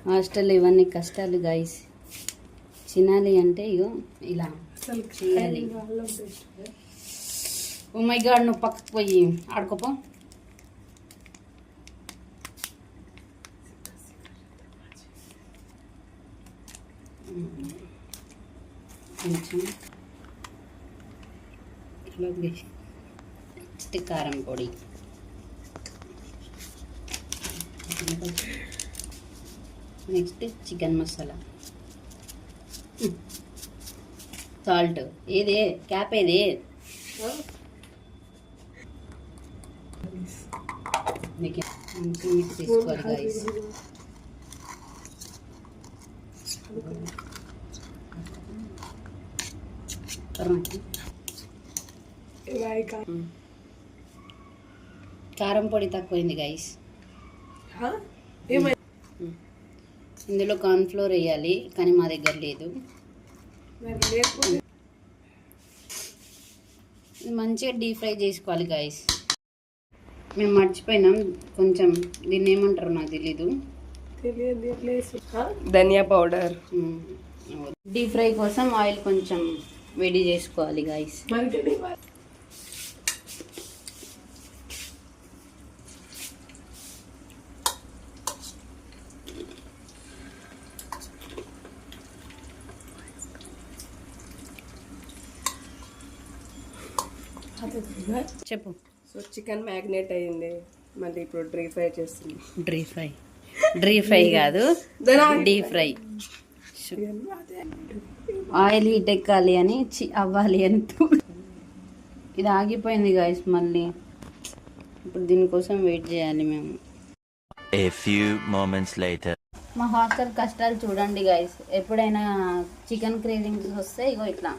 హాస్టల్లో ఇవన్నీ కష్టాలు గాయస్. తినాలి అంటే ఇగో ఇలా చేయాలి. ఓ మై గాడ్, నువ్వు పక్కకు పోయి ఆడుకోపో. కొంచెం నెక్స్ట్ కారం పొడి, నెక్స్ట్ చికెన్ మసాలా, సాల్ట్. ఏది క్యాప్ ఏది? మిక్స్ చేసుకోవాలి గైస్. కారం పొడి తక్కువైంది గైస్. ఇందులో కార్న్ఫ్లోర్ వేయాలి, కానీ మా దగ్గర లేదు. మంచిగా డీప్ ఫ్రై చేసుకోవాలి గైస్. మేము మర్చిపోయినాం కొంచెం, దీన్ని ఏమంటారు నాకు తెలీదు. ధనియా పౌడర్. డీప్ ఫ్రై కోసం ఆయిల్ కొంచెం వేడి చేసుకోవాలి గైస్. చెప్పు. సో చికెన్ మ్యాగ్నేట్ అయ్యింది, మళ్ళీ ఇప్పుడు డ్రీ ఫ్రై చేస్తుంది. డ్రీ ఫ్రై కాదు, డీప్ ఫ్రై. ఆయిల్ హీట్ ఎక్కాలి అని అవ్వాలి అని. ఇది ఆగిపోయింది గాయస్. మళ్ళీ ఇప్పుడు దీనికోసం వెయిట్ చేయాలి మేము. A few moments later. మా హాస్టల్ కష్టాలు చూడండి గాయస్. ఎప్పుడైనా చికెన్ క్రేవింగ్స్ వస్తే ఇగో ఇట్లా